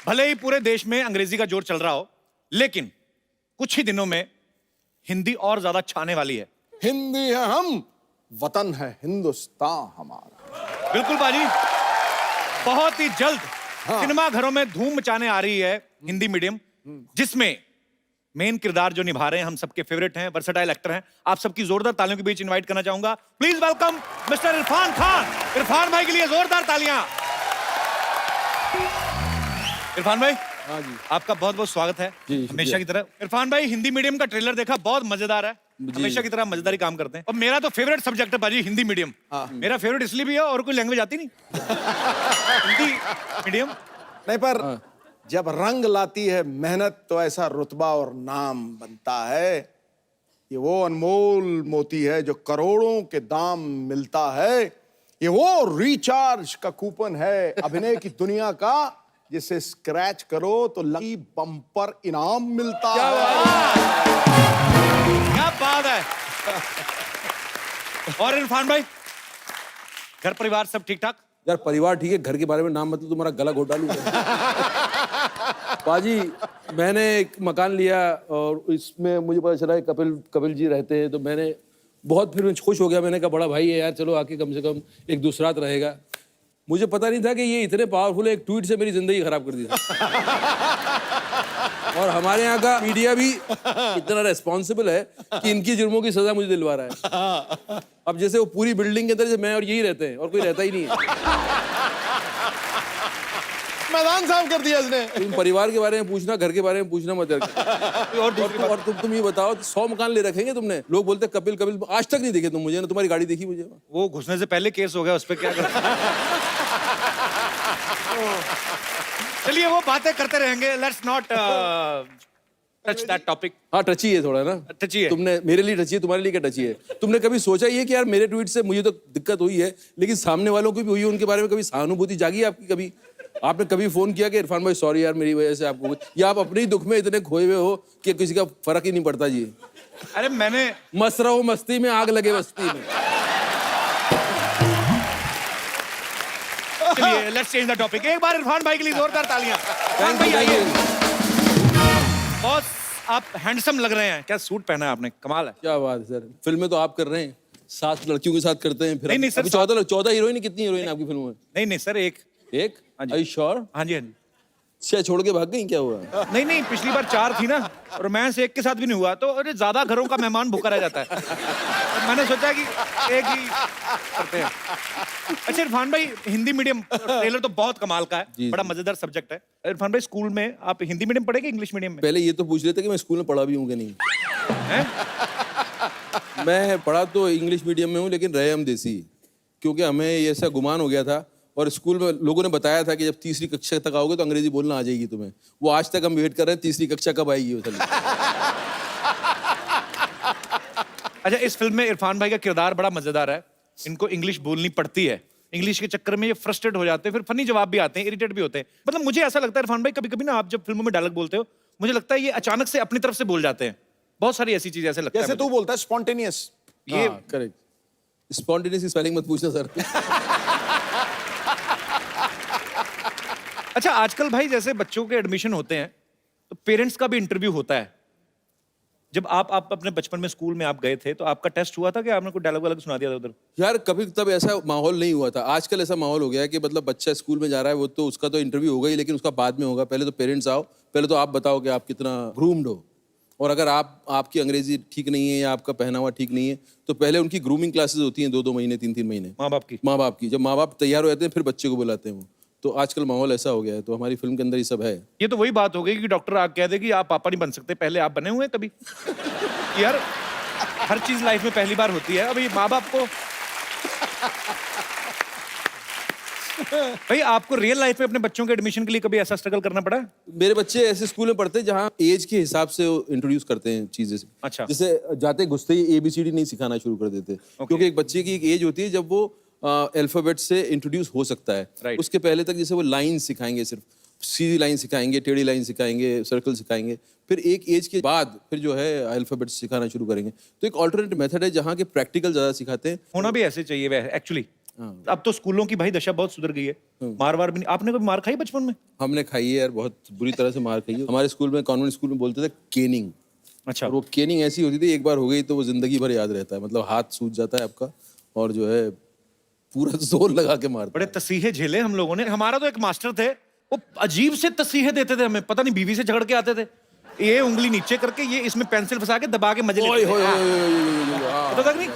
भले ही पूरे देश में अंग्रेजी का जोर चल रहा हो, लेकिन कुछ ही दिनों में हिंदी और ज्यादा छाने वाली है। हिंदी है हम, वतन है हिंदुस्तान हमारा। बिल्कुल बाजी, बहुत ही जल्द सिनेमा घरों में धूम मचाने आ रही है हिंदी मीडियम, जिसमें मेन किरदार जो निभा रहे हैं हम सबके फेवरेट हैं, वर्सेटाइल एक्टर हैं। आप सबकी जोरदार तालियों के बीच इनवाइट करना चाहूंगा। Please welcome mister Irfan Khan. Irfan भाई के लिए जोरदार तालियां। इरफान भाई, हाँ जी, आपका बहुत बहुत स्वागत है। जी, हमेशा की तरह। इरफान भाई, हिंदी मीडियम का ट्रेलर देखा, बहुत मजेदार है। हमेशा की तरह मजेदारी काम करते हैं। और मेरा तो फेवरेट सब्जेक्ट है बाजी हिंदी मीडियम। मेरा फेवरेट इसलिए भी है, और कोई लैंग्वेज आती नहीं हिंदी मीडियम नहीं पर जब रंग लाती है मेहनत तो ऐसा रुतबा और नाम बनता है। ये वो अनमोल मोती है जो करोड़ों के दाम मिलता है। ये वो रिचार्ज का कूपन है अभिनय की दुनिया का, जिसे स्क्रैच करो तो लकी बम्पर इनाम मिलता है। क्या बात है। और इरफान भाई, घर परिवार सब ठीक ठाक? यार परिवार ठीक है, घर के बारे में नाम मतलब तुम्हारा गला घोटा लूंगा। बाजी, मैंने एक मकान लिया और इसमें मुझे पता चला कपिल जी रहते हैं, तो मैंने बहुत फिर खुश हो गया। मैंने कहा बड़ा भाई है यार, चलो आके कम से कम एक दूसरा रात रहेगा। मुझे पता नहीं था कि ये इतने पावरफुल है, एक ट्वीट से मेरी जिंदगी खराब कर दी थी। और हमारे यहाँ का मीडिया भी इतना रेस्पॉन्सिबल है कि इनकी जुर्मों की सजा मुझे दिलवा रहा है। अब जैसे वो पूरी बिल्डिंग के अंदर से मैं और यही रहते हैं और कोई रहता ही नहीं है। मैदान साफ कर दिया इसने। तुम परिवार के बारे में पूछना, घर के बारे में पूछना मत यार। और तुम ये बताओ, 100 मकान ले रखेंगे तुमने? लोग बोलते कपिल, आज तक नहीं देखे तुम मुझे ना, तुम्हारी गाड़ी देखी मुझे? वो घुसने से पहले केस हो गया, उस पर क्या कर। चलिए वो बातें करते रहेंगे। Let's not touch that topic. हाँ, टची है थोड़ा ना। टची है। तुमने मेरे लिए टची है, तुम्हारे लिए क्या टची है? तुमने कभी सोचा ये कि यार मेरे ट्वीट से मुझे तो दिक्कत हुई है, लेकिन सामने वालों को भी हुई है, उनके बारे में कभी सहानुभूति जागी है आपकी? कभी आपने कभी फोन किया कि इरफान भाई सॉरी यार मेरी वजह से आपको, या आप अपने ही दुख में इतने खोए हुए हो कि किसी का फर्क ही नहीं पड़ता जी? अरे मैंने मस्त रहो मस्ती में, आग लगे बस्ती में। चलिए लेट्स चेंज द टॉपिक। एक बार इरफान भाई के लिए जोरदार तालियां। इरफान भाई आइए। बहुत आप हैंडसम लग रहे हैं। क्या सूट पहना है आपने, कमाल है। क्या बात है सर, फिल्में तो आप कर रहे हैं, 7 लड़कियों के साथ करते हैं। फिर नहीं सर, 14 हीरोइन, कितनी हीरोइन आपकी फिल्म में? नहीं सर, एक। Are you sure? हाँ जी हाँ जी। अच्छा, छोड़ के भाग गई, क्या हुआ? नहीं पिछली बार 4 थी ना, रोमांस एक के साथ भी नहीं हुआ, तो अरे ज्यादा घरों का मेहमान भूखा रह जाता है। तो मैंने सोचा कि एक ही करते हैं। अच्छा इरफान भाई, हिंदी मीडियम ट्रेलर तो बहुत कमाल का है, बड़ा मजेदार सब्जेक्ट है। इरफान भाई, स्कूल में आप हिंदी मीडियम पढ़े कि इंग्लिश मीडियम में? पहले ये तो पूछ लेते कि मैं स्कूल में पढ़ा भी हूँ कि नहीं। मैं पढ़ा तो इंग्लिश मीडियम में हूँ, लेकिन रहे हम देसी, क्योंकि हमें ऐसा गुमान हो गया था और स्कूल में लोगों ने बताया था कि जब 3री कक्षा तक आओगे तो अंग्रेजी बोलना आ जाएगी तुम्हें। वो आज तक हम वेट कर रहे हैं 3री कक्षा कब आएगी वो। अच्छा, इस फिल्म में इरफान भाई का किरदार बड़ा मजेदार है। इनको इंग्लिश बोलनी पड़ती है, इंग्लिश के चक्कर में ये फ्रस्ट्रेट हो जाते हैं, फिर फनी जवाब भी आते हैं, इरिटेट भी होते हैं। मतलब मुझे ऐसा लगता है इरफान भाई, कभी कभी ना आप जब फिल्मों में डायलॉग बोलते हो, मुझे लगता है ये अचानक से अपनी तरफ से बोल जाते हैं। बहुत सारी ऐसी चीजें ऐसे लगता है जैसे तू बोलता है स्पॉन्टेनियस। ये करेक्ट। स्पॉन्टेनियस की स्पेलिंग मत पूछना सर। अच्छा, आजकल भाई जैसे बच्चों के एडमिशन होते हैं तो पेरेंट्स का भी इंटरव्यू होता है। जब आप अपने बचपन में स्कूल में आप गए थे तो आपका टेस्ट हुआ था कि आपने कोई डायलॉग वालॉग सुना दिया था उधर? यार कभी तब ऐसा माहौल नहीं हुआ था। आजकल ऐसा माहौल हो गया है कि मतलब बच्चा स्कूल में जा रहा है, वो तो उसका तो इंटरव्यू होगा ही, लेकिन उसका बाद में होगा। पहले तो पेरेंट्स आओ, पहले तो आप बताओ कि आप कितना ग्रूम्ड हो, और अगर आपकी अंग्रेजी ठीक नहीं है या आपका पहनावा ठीक नहीं है तो पहले उनकी ग्रूमिंग क्लासेस होती हैं 2-2 महीने 3-3 महीने। माँ बाप की जब माँ बाप तैयार हो जाते हैं फिर बच्चे को बुलाते हैं वो। तो आजकल माहौल ऐसा हो गया है, तो हमारी फिल्म के अंदर ये सब है। ये तो वही बात हो गई कि डॉक्टर आप कह दे कि आप पापा नहीं बन सकते, पहले आप बने हुए हैं कभी? यार हर चीज लाइफ में पहली बार होती है। अभी माँ बाप को भाई, आपको रियल लाइफ में अपने बच्चों के एडमिशन के लिए कभी ऐसा स्ट्रगल करना पड़ा? मेरे बच्चे ऐसे स्कूल में पढ़ते हैं जहाँ एज के हिसाब से इंट्रोड्यूस करते हैं चीजें। अच्छा। जैसे जाते घुसते ही ABCD नहीं सिखाना शुरू कर देते, क्योंकि एक बच्चे की एक एज होती है जब वो अल्फाबेट से इंट्रोड्यूस हो सकता है। उसके पहले तक जैसे वो लाइन सिखाएंगे, सिर्फ सीधी लाइन सिखाएंगे, टेढ़ी लाइन सिखाएंगे, सर्कल सिखाएंगे, फिर एक एज के बाद फिर जो है अल्फाबेट सिखाना शुरू करेंगे। तो एक ऑल्टरनेट मेथड है जहाँ के प्रैक्टिकल ज्यादा सिखाते हैं। होना भी ऐसे चाहिए एक्चुअली। अब तो स्कूलों की भाई दशा बहुत सुधर गई है, मार वार भी नहीं। आपने कभी मार खाई बचपन में? हमने खाई है यार, बहुत बुरी तरह से मार खाई है। हमारे स्कूल में, कॉन्वेंट स्कूल में बोलते थे केनिंग। अच्छा। और वो केनिंग ऐसी होती थी, एक बार हो गई तो वो जिंदगी भर याद रहता है। मतलब हाथ सूज जाता है आपका और जो है पूरा जोर लगा के मारता बड़े तसीहे झेले हम लोगों ने। हमारा तो एक मास्टर थे, वो अजीब से तसीहे देते थे हमें, पता नहीं बीवी से झगड़ के आते थे। ये उंगली नीचे करके ये इसमें पेंसिल फंसा के दबा के मजे लेते थे। पता तक नहीं।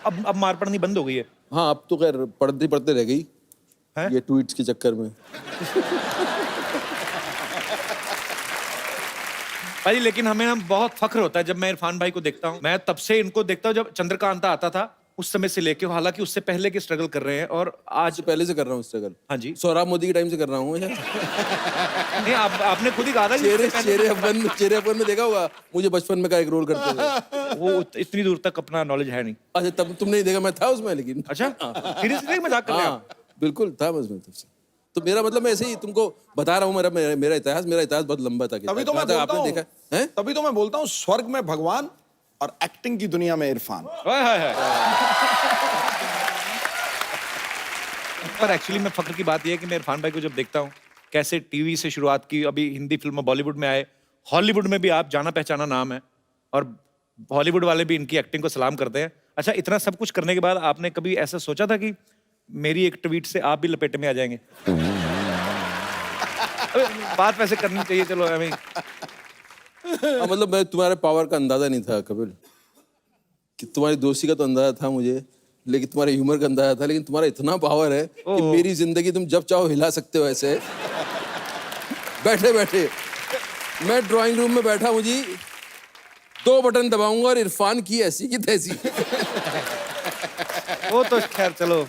अब मार पड़नी बंद हो गई है। हाँ, अब तो खैर पढ़ते पढ़ते रह गई हैं? ये ट्वीट्स के चक्कर में। भाई लेकिन हमें ना बहुत फख्र होता है जब मैं इरफान भाई को देखता हूँ। मैं तब से इनको देखता हूँ जब चंद्रकांता आता था, उस समय से लेके, हालांकि उससे पहले के स्ट्रगल कर रहे हैं और आज पहले से कर रहा हूँ स्ट्रगल। हाँ जी। सोहराब मोदी के टाइम से कर रहा हूँ। नहीं, आपने खुद ही कहा था कि चेहरे अफगान में देखा होगा मुझे बचपन में का एक रोल करते थे। वो इतनी दूर तक अपना नॉलेज है नहीं। अच्छा, तब तुमने नहीं देखा, मैं था उसमें। लेकिन अच्छा, सीरियसली मजाक कर रहे हैं आप? हाँ बिल्कुल था मैं उसमें तब से। तो मेरा मतलब मैं ऐसे ही तुमको बता रहा हूँ, मेरा इतिहास बहुत लंबा था। तभी तो मैं बोलता आपने हूँ, देखा है? तभी तो मैं बोलता हूँ स्वर्ग में भगवान और एक्टिंग की दुनिया में इरफान। हाय हाय हाय। पर एक्चुअली मैं फख्र की बात यह है कि मैं इरफान भाई को जब देखता हूँ, कैसे टीवी से शुरुआत की, अभी हिंदी फिल्म बॉलीवुड में आए, हॉलीवुड में भी आप जाना पहचाना नाम है और हॉलीवुड वाले भी इनकी एक्टिंग को सलाम करते हैं। अच्छा, इतना सब कुछ करने के बाद आपने कभी ऐसा सोचा था कि मेरी एक ट्वीट से आप भी लपेटे में आ जाएंगे? बात वैसे करनी चाहिए, चलो हमें। मतलब मैं तुम्हारे पावर का अंदाजा नहीं था कपिल, कि तुम्हारी दोस्ती का तो अंदाजा था मुझे, लेकिन तुम्हारे ह्यूमर का अंदाजा था। लेकिन तुम्हारा इतना पावर है कि मेरी जिंदगी तुम जब चाहो हिला सकते हो। ऐसे बैठे बैठे मैं ड्राइंग रूम में बैठा हूँ जी, 2 बटन दबाऊंगा और इरफान की ऐसी की तैसी। वो तो खैर चलो,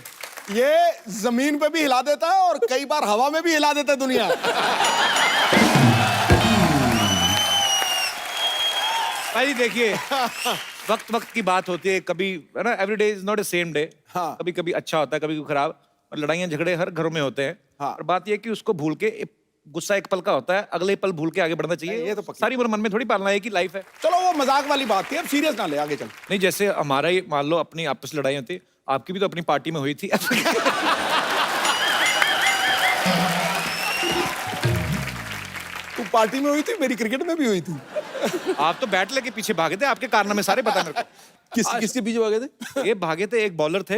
ये जमीन पे भी हिला देता है और कई बार हवा में भी हिला देता है दुनिया। भाई देखिए, वक्त वक्त की बात होती है, कभी है ना, every day is not a same day. हाँ। कभी कभी अच्छा होता है, कभी खराब, और लड़ाइयाँ झगड़े हर घरों में होते हैं। हाँ। और बात यह है कि उसको भूल के, गुस्सा एक पल का होता है, अगले पल भूल के आगे बढ़ना चाहिए। ये तो पक्की। सारी उम्र मन में थोड़ी पालना है कि लाइफ है। चलो वो मजाक वाली बात थी, अब सीरियस ना ले, आगे चल। नहीं, जैसे हमारा ही मान लो अपनी आपस में लड़ाई होती, आपकी भी तो अपनी पार्टी में हुई थी। तू पार्टी में हुई थी, मेरी क्रिकेट में भी हुई थी। आप तो बैट लेके पीछे भागे थे, आपके कारनामे सारे पता मेरे को। किसके पीछे भागे थे? ये भागे थे, एक बॉलर थे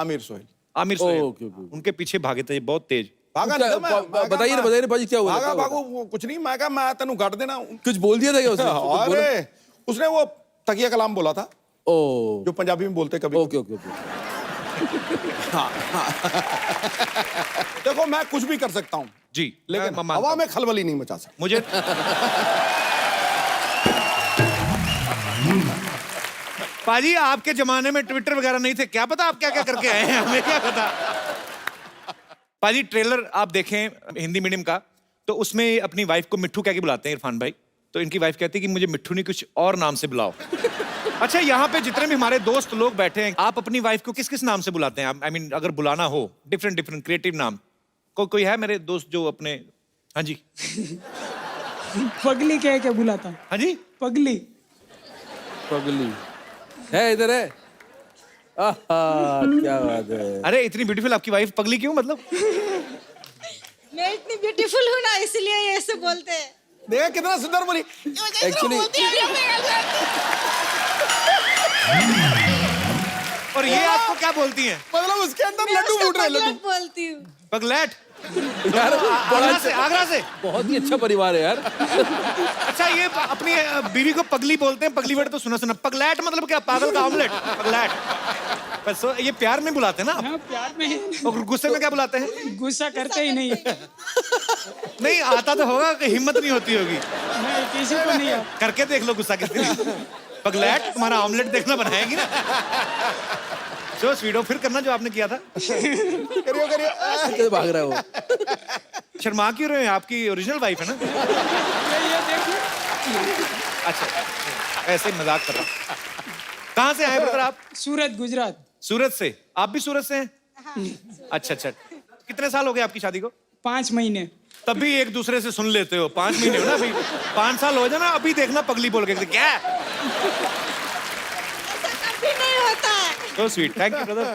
आमिर सोहेल। Aamir Sohail, okay, okay. उनके पीछे भागे थे बहुत तेज। भागा नहीं था मैं, बताइए ना पाजी, क्या हुआ? भागा भागो, वो कुछ नहीं, मैं कहा मैं तेनू काट देना। कुछ बोल दिया था क्या उसने? अरे उसने वो तकिया कलाम बोला था, ओ, जो पंजाबी में बोलते कभी। Okay okay okay. देखो मैं कुछ भी कर सकता हूँ जी, लेकिन मैं मानता हवा हूं। में खलबली नहीं मचा सकता। मुझे पाजी, आपके जमाने में ट्विटर वगैरह नहीं थे, क्या पता आप क्या क्या करके आए हैं, हमें क्या पता। पाजी, ट्रेलर आप देखें हिंदी मीडियम का, तो उसमें अपनी वाइफ को मिट्ठू कह के बुलाते हैं इरफान भाई। तो इनकी वाइफ कहती है कि मुझे मिट्ठू नहीं, कुछ और नाम से बुलाओ। अच्छा, यहाँ पे जितने भी हमारे दोस्त लोग बैठे हैं, आप अपनी वाइफ को किस किस नाम से बुलाते हैं? आई मीन अगर बुलाना हो, डिफरेंट डिफरेंट क्रिएटिव नाम। कोई है मेरे दोस्त जो अपने? हाँ जी। पगली कह के बुलाता हूँ। हाँ जी, पगली। पगली है, इधर है। आहा, क्या बात है। अरे इतनी ब्यूटीफुल आपकी वाइफ, पगली क्यों मतलब? मैं इतनी ब्यूटीफुल हूँ ना, इसलिए ये ऐसे बोलते हैं। देखा कितना सुंदर बोली। एक्चुअली और ये आपको क्या बोलती हैं? मतलब उसके अंदर मैं लड्डू उसको फूट रहे, लड्डू। पगलेट बोलती हूँ। पगलैट? यार आगरा से, आगरा से। बहुत ही अच्छा परिवार है यार। अच्छा, ये अपनी बीवी को पगली बोलते हैं, पगली वर्ड तो सुना सुना। पगलैट मतलब क्या? पागल का ऑमलेट, पगलैट। बस ये प्यार में बुलाते हैं ना? हाँ, प्यार में। और गुस्से में क्या बुलाते हैं? गुस्सा करते ही नहीं। नहीं आता तो होगा कि हिम्मत नहीं होती होगी। नहीं, किसी को नहीं आता। करके देख लो गुस्सा किस दिन। पगलैट, तुम्हारा ऑमलेट देखना बनाएगी ना। जो स्वीडो फिर करना जो आपने किया था। करियो करियो। कैसे भाग रहा है वो? शर्मा क्यों रहे हैं? आपकी ओरिजिनल वाइफ है ना? ये देखिए। अच्छा, ऐसे ही मजाक कर रहा हूँ। कहाँ से आए ब्रदर आप? सूरत, गुजरात। सूरत से? आप भी सूरत से हैं? अच्छा अच्छा। कितने साल हो गए आपकी शादी को? 5 महीने। तभी एक दूसरे से सुन लेते हो। 5 महीने हो ना अभी, 5 साल हो जाए ना, अभी देखना पगली बोल के क्या। कभी नहीं होता है। So sweet, thank you brother.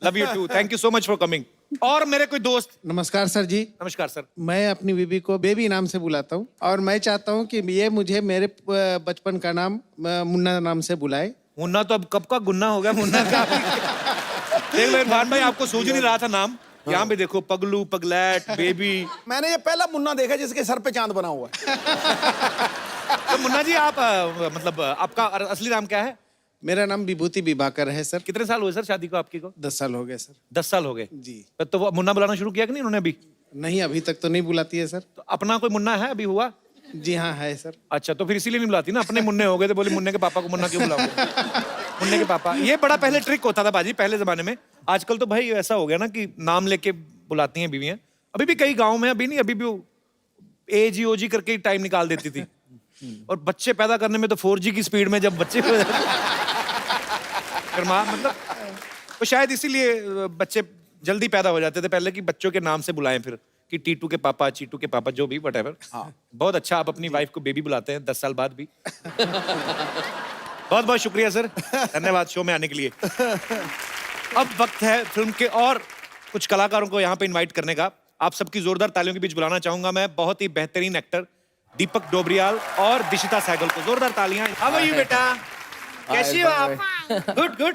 Love you too, thank you so much for coming. और मेरे कोई दोस्त, नमस्कार सर जी। नमस्कार सर। मैं अपनी बीबी को बेबी नाम से बुलाता हूँ और मैं चाहता हूँ कि ये मुझे मेरे बचपन का नाम मुन्ना नाम से बुलाए। मुन्ना तो अब कब का गुन्ना हो गया, मुन्ना का। देख लो इरफान भाई, आपको सूझ नहीं रहा था नाम, यहाँ पे देखो पगलू, पगलैट, बेबी। मैंने ये पहला मुन्ना देखा जिसके सर पे चांद बना हुआ है। तो मुन्ना जी आप मतलब आपका असली नाम क्या है? मेरा नाम विभूति विभाकर है सर। कितने साल हुए सर शादी को आपकी को? 10 साल हो गए सर। 10 साल हो गए जी। तो वो मुन्ना बुलाना शुरू किया कि नहीं उन्होंने अभी? नहीं, अभी तक तो नहीं बुलाती है सर। तो अपना कोई मुन्ना है अभी हुआ? जी हाँ है सर। अच्छा, तो फिर इसीलिए नहीं बुलाती ना, अपने मुन्ने हो गए तो बोले मुन्ने के पापा को मुन्ना क्यों बुलाओगे? मुन्ने के पापा, ये बड़ा पहले ट्रिक होता था बाजी, पहले जमाने में। आजकल तो भाई ऐसा हो गया ना कि नाम लेके बुलाती हैं बीवियां। अभी भी कई गाँव में, अभी नहीं, अभी भी एजी ओजी करके टाइम निकाल देती थी। और बच्चे पैदा करने में तो 4G की स्पीड में जब बच्चे फिर माँ मतलब, तो शायद इसीलिए बच्चे जल्दी पैदा हो जाते थे पहले, कि बच्चों के नाम से बुलाएं फिर, कि टीटू के पापा, चीटू के पापा, जो भी व्हाटएवर। बहुत अच्छा, आप अपनी वाइफ को बेबी बुलाते हैं 10 साल बाद भी। बहुत बहुत शुक्रिया सर, धन्यवाद शो में आने के लिए। अब वक्त है फिल्म के और कुछ कलाकारों को यहाँ पे इनवाइट करने का। आप सबकी जोरदार तालियों के बीच बुलाना चाहूंगा मैं बहुत ही बेहतरीन एक्टर दीपक डोबरियाल और दिशिता सहगल को। जोरदार तालियां। हाउ आर यू बेटा, कैसी हो आप? Good good.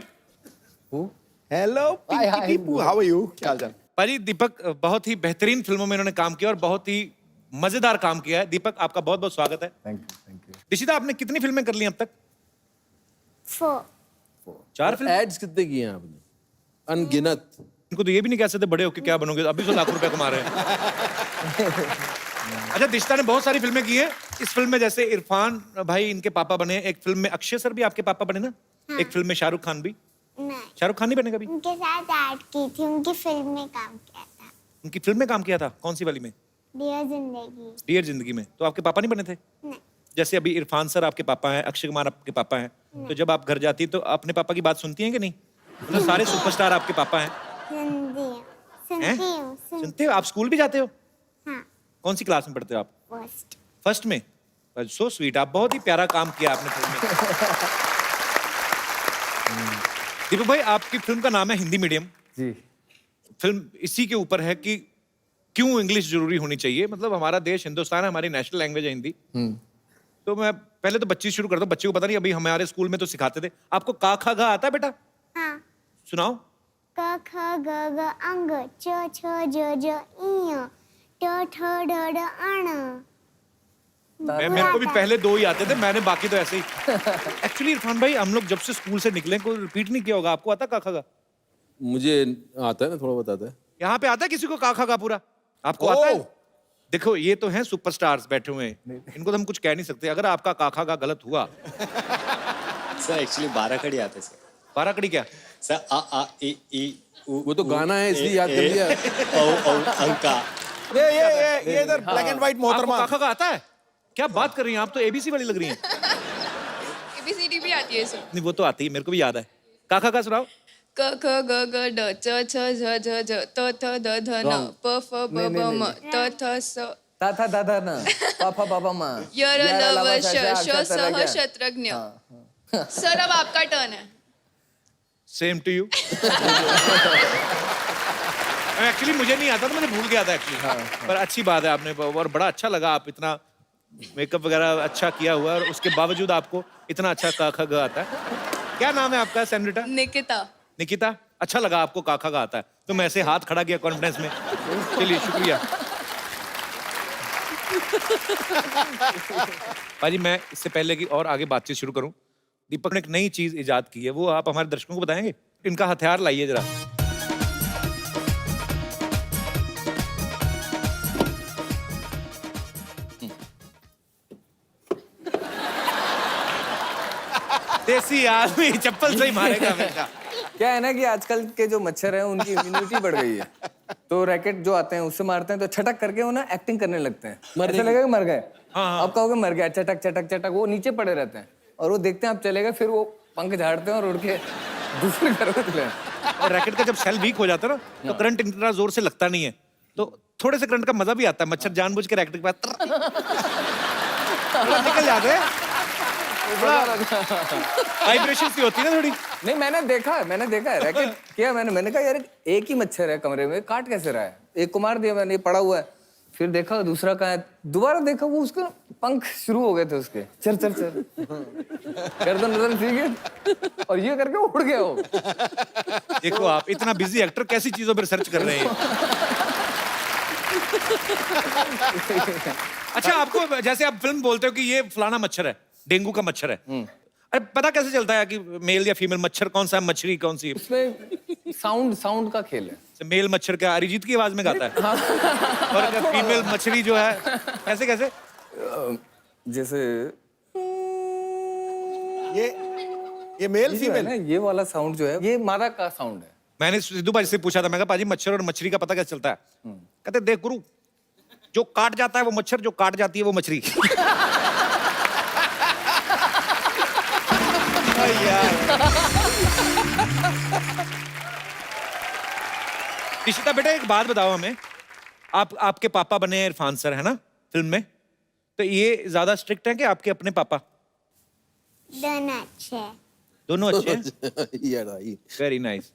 Hello Pipu, how are you? क्या हाल चाल? भाजी दीपक बहुत ही बेहतरीन फिल्मों में इन्होंने काम किया और बहुत ही मजेदार काम किया है। दीपक आपका बहुत बहुत स्वागत है। Thank you. दिशिता आपने कितनी फिल्में कर ली अब तक? 4 फिल्म। एड्स कितने किए हैं आपने? अनगिनत। इनको तो ये भी नहीं कह सकते बड़े होके क्या बनोगे, अभी तो लाखों रुपए कमा रहे हैं। अच्छा, दिशिता ने बहुत सारी फिल्में की हैं। इस फिल्म में जैसे इरफान भाई इनके पापा बने, एक फिल्म में अक्षय सर भी आपके पापा बने ना? हाँ। एक फिल्म में शाहरुख खान भी। नहीं, शाहरुख खान नहीं बने कभी? उनके साथ ऐड की थी, उनकी फिल्म में काम किया था। उनकी फिल्म में काम किया था? कौन सी वाली में? डियर जिंदगी। डियर जिंदगी में। तो आपके पापा नहीं बने थे? नहीं, जैसे अभी इरफान सर आपके पापा हैं, अक्षय कुमार आपके पापा हैं, तो जब आप घर जाती तो अपने पापा की बात सुनती हैं कि नहीं? मतलब सारे सुपरस्टार आपके पापा हैं। सुनती हूँ, हैं? सुनती हूँ, सुनते हो? आप स्कूल भी जाते हो? हाँ, कौन सी क्लास में पढ़ते हो आप? फर्स्ट। फर्स्ट में? सो स्वीट, आप बहुत ही प्यारा काम किया आपने फिल्म में। दीपक भाई, आपकी फिल्म का नाम है हिंदी मीडियम। जी। फिल्म इसी के ऊपर है कि क्यों इंग्लिश जरूरी होनी चाहिए। मतलब हमारा देश हिंदुस्तान है, हमारी नेशनल लैंग्वेज है हिंदी। तो मैं पहले तो बच्ची शुरू करता हूँ। बच्चे को पता नहीं, अभी हमारे स्कूल में तो सिखाते थे। आपको का खा गा आता है बेटा? हाँ, सुनाओ। क ख ग घ अंग च छ ज ज इय ट ठ ड ड अण। मेरे को भी पहले 2 ही आते थे, मैंने बाकी तो ऐसे ही। एक्चुअली इरफान भाई, हम लोग जब से स्कूल से निकले कोई रिपीट नहीं किया होगा। आपको आता का खा गा? मुझे आता है ना, थोड़ा बताता है। यहाँ पे आता है किसी को का खा गा पूरा? आपको आता है? देखो, ये तो हैं सुपरस्टार्स बैठे हुए हैं, इनको तो हम कुछ कह नहीं सकते। अगर आपका काखा का गलत हुआ। सर एक्चुअली 12 कड़ी आते सर। 12 कड़ी क्या? सर आ आ ई ई उ वो तो गाना है, इसलिए याद कर लिया। औ अंका। ये इधर ब्लैक एंड व्हाइट आपको मोहतरमा। काखा का आता है? क्या बात कर रही हैं आप, तो एबीसी वाली लग रही हैं। ABCD भी आती है सर। नहीं, वो तो आती है, मेरे को भी याद है। काखा का सुनाओ। क ख ग घ ड च छ झ झ झ त थ द ध न प फ ब ब म त थ स ताथा दादा ना पापा पापा माँ य र ल व श श स ह शत्रज्ञ। सर अब आपका टर्न है। Same to you. एक्चुअली मुझे नहीं आता था, मैंने भूल गया था एक्चुअली। पर अच्छी बात है आपने, और बड़ा अच्छा लगा। आप इतना मेकअप वगैरह अच्छा किया हुआ है और उसके बावजूद आपको इतना अच्छा काखा गा आता है। क्या नाम है आपका सेनरिटा? निकिता। निकिता, अच्छा लगा आपको काखा का आता है, तो मैं ऐसे हाथ खड़ा किया कॉन्फिडेंस में। चलिए, शुक्रिया। भाजी, मैं इससे पहले कि और आगे बातचीत शुरू करूं, दीपक ने एक नई चीज इजाद की है, वो आप हमारे दर्शकों को बताएंगे? इनका हथियार लाइए जरा। देसी आदमी चप्पल से ही मारेगा हमेशा। क्या है ना कि आजकल के जो मच्छर हैं उनकी इम्यूनिटी बढ़ गई है, तो रैकेट जो आते हैं उससे मारते हैं तो छटक करके वो ना एक्टिंग करने लगते हैं। ऐसा लगेगा मर गए, आप कहोगे मर गया, चटक चटक चटक, वो नीचे पड़े रहते हैं और वो देखते हैं आप चले गए, फिर वो पंख झाड़ते हैं और उड़ के दूसरे घर में चले जाते हैं। और रैकेट का जब सेल वीक हो जाता है ना, तो करंट इतना जोर से लगता नहीं है, तो थोड़े से करंट का मजा भी आता है। मच्छर जानबूझ के रैकेट के पास निकल जाते हैं। वाइब्रेशन सी होती है ना थोड़ी। नहीं मैंने देखा है रैकेट किया मैंने कहा यार एक ही मच्छर है कमरे में, काट कैसे रहा है? एक को मार दिया मैंने, ये पड़ा हुआ है। फिर देखा दूसरा कहाँ है, दोबारा देखा वो उसके पंख शुरू हो गए थे उसके, चल चल चल गर्दन ठीक है, और ये करके उड़ गया वो। देखो आप इतना बिजी एक्टर कैसी चीजों पर रिसर्च कर रहे हैं। अच्छा, आपको जैसे आप फिल्म बोलते हो कि ये फलाना मच्छर है, डेंगू का मच्छर है, अरे पता कैसे चलता है कि मेल या फीमेल मच्छर कौन सा है, मछली कौन सी है? उसमें साउंड का खेल है। मेल मच्छर क्या अरिजीत की आवाज में गाता है? और फीमेल मछली जो है कैसे कैसे? जैसे ये मेल ये जो है फीमेल ना, ये वाला साउंड जो है ये मादा का साउंड है। मैंने सिद्धू भाई से पूछा था, मैं कहा पाजी मच्छर और मछली का पता कैसे चलता है? कहते देख गुरु, जो काट जाता है वो मच्छर, जो काट जाती है वो मछली। निशिता बेटा एक बात बताओ हमें, आपके पापा बने इरफान सर है ना फिल्म में, तो ये ज्यादा स्ट्रिक्ट हैं कि आपके अपने पापा? दोनों अच्छे। दोनों अच्छे हैं? Very nice.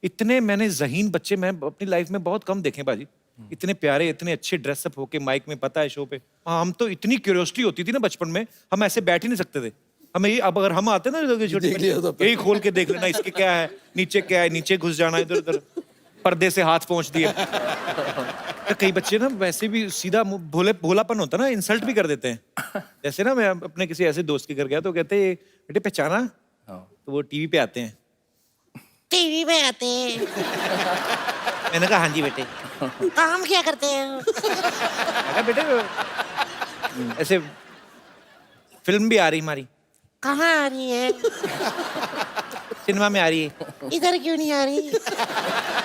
इतने मैंने ज़हीन बच्चे मैं अपनी लाइफ में बहुत कम देखे बाजी, इतने प्यारे, इतने अच्छे ड्रेसअप होके माइक में, पता है शो पे। हम तो इतनी क्यूरियोसिटी होती थी ना बचपन में, हम ऐसे बैठ ही नहीं सकते थे। हमें ये, अब अगर हम आते ना यही खोल के देख लेना इसके क्या है, नीचे क्या है, नीचे घुस जाना इधर उधर, पर्दे से हाथ पहुंच दिया। तो कई बच्चे ना वैसे भी सीधा भोलापन होता ना, इंसल्ट भी कर देते हैं। जैसे ना मैं अपने किसी ऐसे दोस्त के घर गया तो कहते बेटे पहचाना, तो वो टीवी पे आते हैं। टीवी में आते हैं? मैंने कहा हाँ जी बेटे। काम क्या करते हैं? बेटे ऐसे फिल्म भी आ रही हमारी। कहाँ आ रही है? सिनेमा में आ रही है। इधर क्यों नहीं आ रही?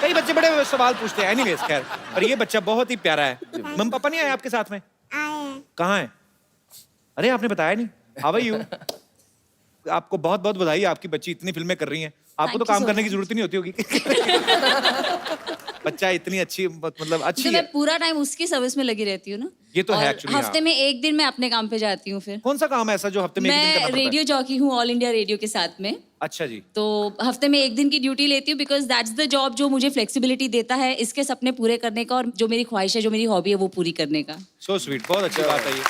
कई बच्चे बड़े सवाल पूछते हैं। एनीवेज खैर, पर ये बच्चा बहुत ही प्यारा है। मम्मी पापा नहीं आए आपके साथ में? आए। कहाँ है? अरे आपने बताया नहीं। How are you? आपको बहुत बहुत बधाई, आपकी बच्ची इतनी फिल्में कर रही हैं। आपको तो काम करने की जरूरत ही नहीं होती होगी। बच्चा इतनी अच्छी, मतलब अच्छी तो है। मैं पूरा टाइम उसकी सर्विस में लगी रहती हूँ ना। ये तो है और एक्चुअली। हफ्ते में एक दिन मैं अपने काम पे जाती हूँ। फिर कौन सा काम है ऐसा जो हफ्ते में एक दिन करना मैं पड़ता है? रेडियो जॉकी हूँ ऑल इंडिया रेडियो के साथ में। अच्छा जी। तो हफ्ते में एक दिन की ड्यूटी लेती हूँ, बिकॉज दैट्स द जॉब जो मुझे फ्लेक्सिबिलिटी देता है इसके सपने पूरे करने का, और जो मेरी ख्वाहिश है, जो मेरी हॉबी है, वो पूरी करने का। सो स्वीट, बहुत अच्छी बात है ये।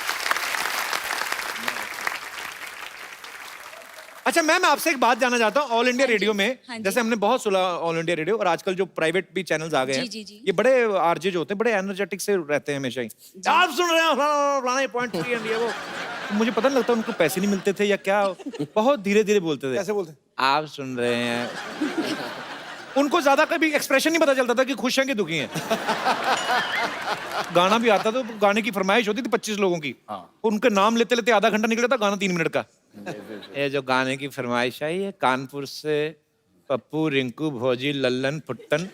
अच्छा मैम, आपसे एक बात जानना चाहता हूँ। ऑल इंडिया रेडियो में जैसे हमने बहुत सुना ऑल इंडिया रेडियो, और आजकल जो प्राइवेट भी चैनल्स आ गए हैं, ये बड़े आरजे जो होते हैं बड़े एनर्जेटिक से रहते हैं हमेशा ही। आप सुन रहे हो पॉइंट 3 एंड ये वो, तो मुझे पता नहीं लगता उनको पैसे नहीं मिलते थे या क्या, बहुत धीरे धीरे बोलते थे। कैसे बोलते? आप सुन रहे हैं। उनको ज्यादा कभी एक्सप्रेशन नहीं पता चलता था कि खुश हैं कि दुखी हैं। गाना भी आता तो गाने की फरमाइश होती थी 25 लोगों की, उनके नाम लेते लेते आधा घंटा निकला था, गाना 3 मिनट का। ये जो गाने की फरमाइश आई है, कानपुर से पप्पू, रिंकू, भोजी, लल्लन, फुट्टन,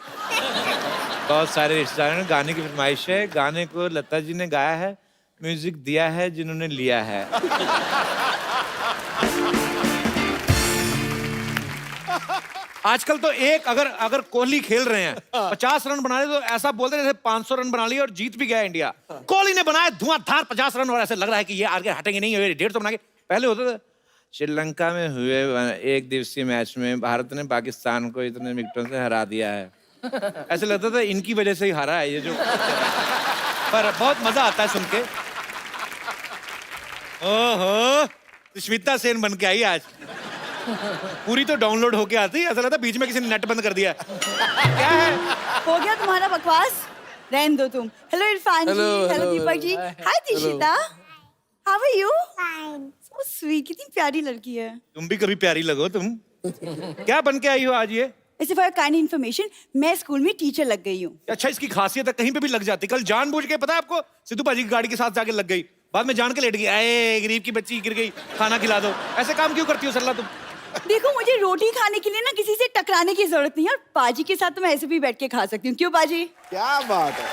बहुत सारे रिश्तेदारों ने गाने की फरमाइश है। गाने को लता जी ने गाया है, म्यूजिक दिया है जिन्होंने लिया है। आजकल तो एक अगर कोहली खेल रहे हैं 50 रन बना रहे तो ऐसा बोलते हैं जैसे 500 रन बना लिए और जीत भी गया इंडिया। कोहली ने बनाया धुआंधार 50 रन और ऐसे लग रहा है कि ये आगे हटेंगे नहीं, 150 बना के। पहले होता था श्रीलंका में हुए एक दिवसीय मैच में भारत ने पाकिस्तान को इतने विकेटों से हरा दिया है, ऐसे लगता था इनकी वजह से ही हारा है ये जो। पर बहुत मजा आता है सुन के। ओहो, सुष्मिता सेन बन के आई आज। पूरी तो डाउनलोड होके आती है, ऐसा लगता है बीच में किसी ने नेट बंद कर दिया। क्या है? हो गया तुम्हारा बकवास, रहने दो तुम। Hello Irfan ji, hello Deepak ji, hi Dishita, how are you? Fine. So sweet, कितनी प्यारी लड़की है। तुम भी कभी प्यारी लगो तुम। क्या बन के आई हो आज ये? ऐसे फॉर काइंड इन्फॉर्मेशन, मैं स्कूल में टीचर लग गई हूँ। अच्छा, इसकी खासियत है, कहीं पे भी लग जाती। कल जानबूझ के, पता है आपको, सिद्धू पाजी की गाड़ी के साथ जाके लग गई, बाद में जान के लेट गई। अरे गरीब की बच्ची गिर गई, खाना खिला दो। ऐसे काम क्यों करती हो सरला तुम? देखो, मुझे रोटी खाने के लिए ना किसी से टकराने की जरूरत नहीं है, और पाजी के साथ तो मैं ऐसे भी बैठ के खा सकती हूँ। क्यों पाजी? क्या बात है।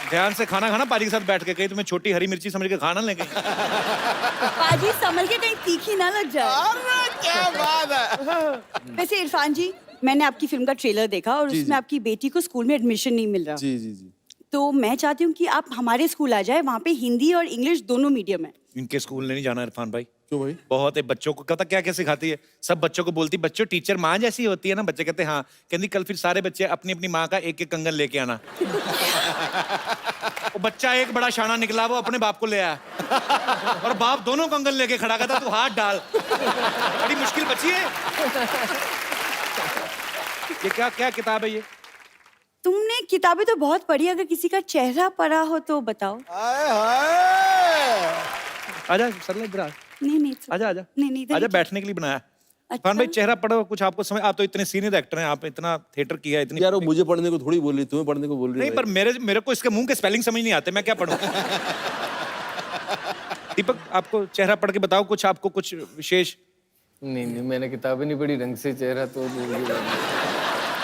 ध्यान से खाना खाना पाजी के साथ बैठ के, कहीं तुम्हें छोटी हरी मिर्ची समझ के खाना ले गई। पाजी संभल के, कहीं तीखी ना लग जाए। अरे क्या बात है। वैसे इरफान जी, मैंने आपकी फिल्म का ट्रेलर देखा और उसमें आपकी बेटी को स्कूल में एडमिशन नहीं मिल रहा। जी जी जी। तो मैं चाहती हूँ कि आप हमारे स्कूल आ जाए, वहाँ पे हिंदी और इंग्लिश दोनों मीडियम है। इनके स्कूल नहीं जाना इरफान भाई। क्यों भाई? बहुत है बच्चों को पता क्या क्या सिखाती है, सब बच्चों को बोलती बच्चों टीचर माँ जैसी होती है ना, बच्चे कहते हैं हाँ, कहती कल फिर सारे बच्चे अपनी अपनी माँ का एक एक कंगन लेके आना। वो बच्चा एक बड़ा शाना निकला, वो अपने बाप को ले आया और बाप दोनों कंगन लेके खड़ा कहता तू हाथ डाल। बड़ी मुश्किल बच्ची है ये। क्या क्या किताब है ये? तुमने किताबें तो बहुत पढ़ी, अगर किसी का चेहरा पढ़ा हो तो बताओ। हाय हाय। आजा सरला इधर आ। नहीं आजा आजा नहीं आजा, बैठने के लिए बनाया। इरफान भाई चेहरा पढ़ो कुछ, आपको समझ, आप तो इतने सीनियर एक्टर हैं, आप इतना थिएटर किया, इतनी यार वो मुझे पढ़ने को थोड़ी बोल रही, तुम्हें पढ़ने को बोल रही नहीं, पर मेरे को इसके मुंह के स्पेलिंग समझ नहीं आते, मैं क्या पढ़ूं? दीपक आपको चेहरा पढ़ के बताओ कुछ, आपको कुछ विशेष। नहीं मैंने किताबें नहीं पढ़ी ढंग से, चेहरा तो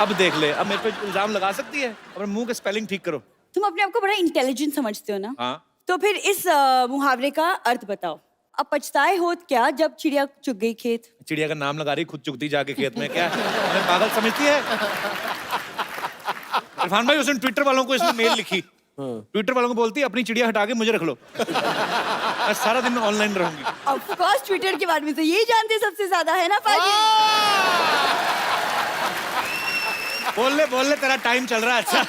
अब देख ले, अब मेरे पे इल्जाम लगा सकती है, अपने मुंह के स्पेलिंग ठीक करो। तुम अपने आप को बड़ा इंटेलिजेंट समझते हो ना? हाँ। तो फिर इस मुहावरे का अर्थ बताओ। अब पछताए होत क्या जब चिड़िया चुग गई खेत। चिड़िया का नाम लगा रही, खुद चुगती जाके खेत में, क्या हमें पागल समझती है? इरफान भाई उसने ट्विटर वालों को इसने मेल लिखी, ट्विटर वालों को बोलती है अपनी चिड़िया हटा के मुझे रख लो, मैं सारा दिन ऑनलाइन रहूंगी। ऑफ कोर्स ट्विटर के बारे में तो यही जानते सबसे ज्यादा, है ना पाजी? बोल ले तेरा टाइम चल रहा है। अच्छा